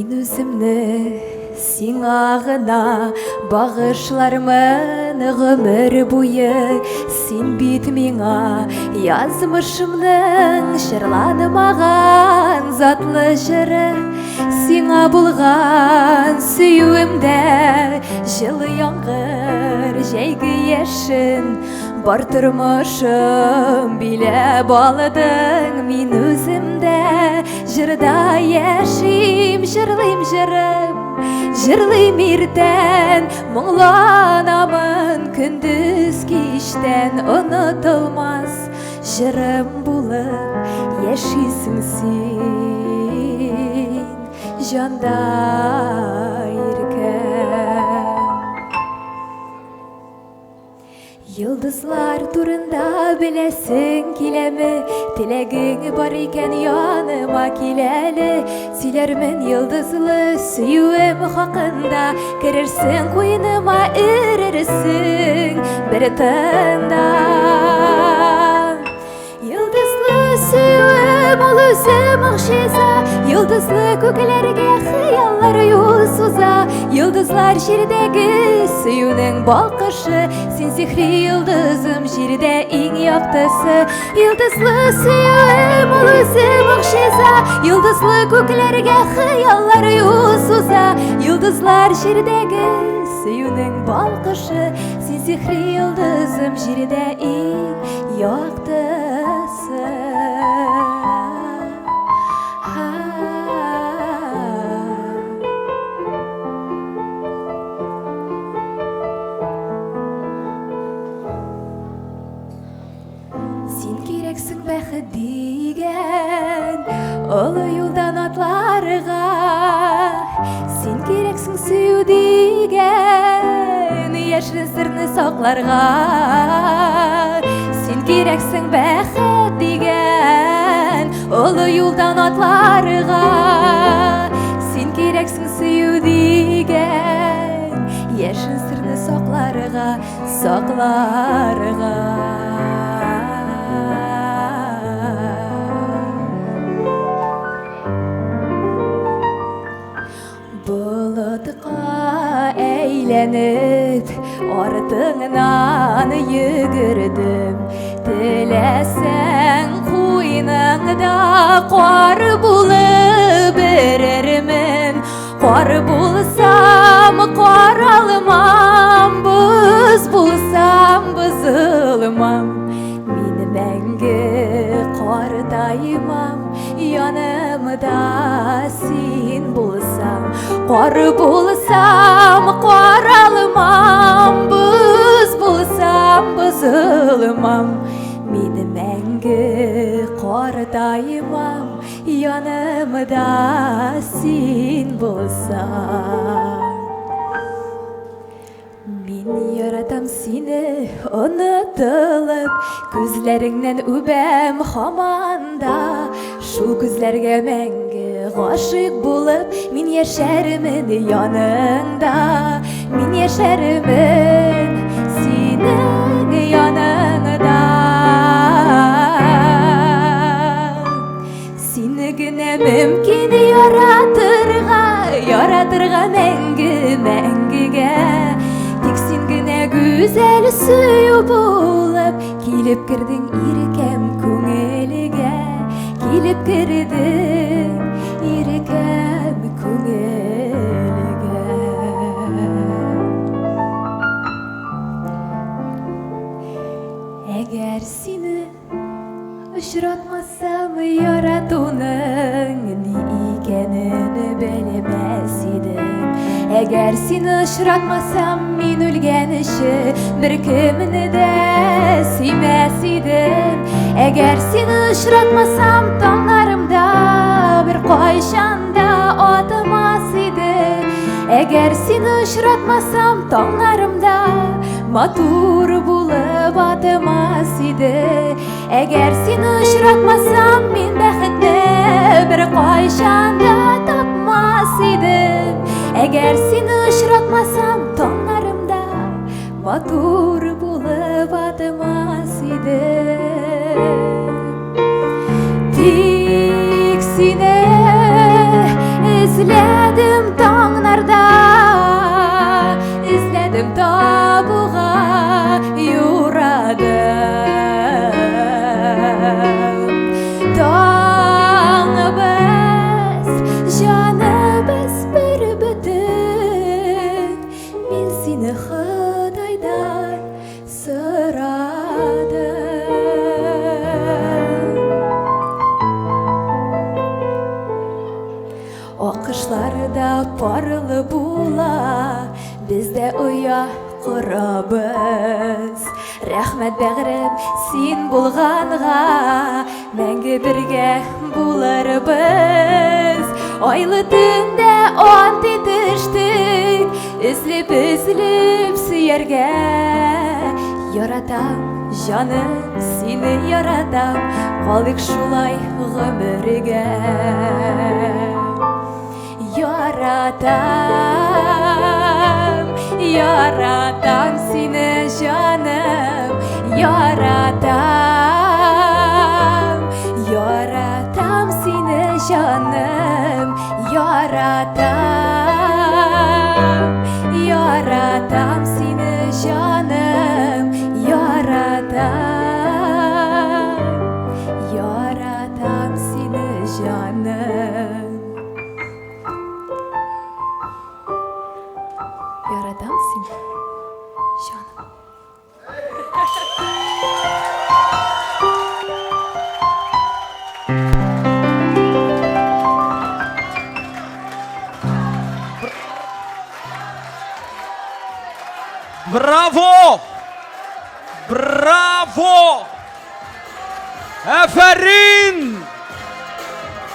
Min üzümni singağına bağışlarmın ömür boyu. Sen bit miңа yazmışımның şırlanmağan zatlı jırı. Сиңа булган сөюемдә жылы яңгыр җәйге яшен бар тормышым биләп алдың мин үземдә җырда яшим җырлыйм җырым җырлыйм иртән моңланамын көндез кичтән онытылмас җырым булып яшисең син janda irken. Yıldızlar turunda bilesin kilemi, tilegin var iken yanıma kileli. Silermin yıldızlı süyüem hakkında, girersin koynuma erirsin bir tanda. Yıldızlı süyüem ol özüm ıkşiza, yıldızlı көкелерге хыяллар юл суза. Yıldızlar жирдеги süюнең балкышы, сен сихри yıldızым жирдә иң яктысы. Yıldızlı süюем ул үзем ыкшиза, yıldızlı көкелерге хыяллар юл суза. Yıldızlar жирдеги süюнең балкышы, сен сихри yıldızым жирдә иң яктысы. Сен керексің бәхет деген ұлы юлдан атларға. Сен керексің сүю деген яшін сырны сақларға. Сен керексің бәхет деген ұлы юлдан атларға. Сен керексің сүю деген яшін сырны сақларға. Bulutqa eğlenip ardыңнан yügürdüm. Dilesen koynыңda qar bulып berermin. Qar bulsam qar almam, buz bulsam buzulmam. Min мәңгі qardаймam, yanımda sen bulsam. Qar bulsam qar almam, buz bulsam buzulmam. Min мәңгі qardаймam, yanımda sen bulsam. Min yaratам seni unutылып, күзләреңнән үбәм һаманда. Шул күзләргә мәңге гашыйк булып, мин яшәрмен яныңда. Мин яшәрмен синең яныңда. Сине генә мөмкин яратырга мәңгегә. Тик син генә güzel süю булып, килеп кирдең иркәм күңелгә. Килеп кирдең иркәм күңелгә. Әгәр сине очратмасам, яратуның ни икәнен белмәс идем. Әгәр сине очратмасам, мин үлгәнче беркемне дә сөймәс идем. Әгәр сине очратмасам, таңнарымда бер кайчан да атмас идем. Әгәр сине очратмасам, таңнарымда матур булып атмас иде. Әгәр сине очратмасам, мин бәхетне бер кайчан да тапмас идем. Әгәр сине очратмасам, таңнарымда матур булып атмас идем. Тик сине İzledim dağlarda, izledim tabuğa yuradım. Dağımız, canımız bir bütün, men seni Xudaydan soradım. O kışlarda parlı bula, bizde uya kurabız. Rahmet bəğrim sen bulğanğa, мәңгі бірге bularыбыз. Айлы түнде ант етіштік, үзліп сүйерге. Яратам, жаным, сені яратам, қалдық шулай ғұмірге. Яратам, яратам сені жаным, яратам, яратам сені жаным, яратам, яратам сені жаным, яратам, яратам сені жаным. Yaradam seni canım. Bravo! Bravo! Aferin!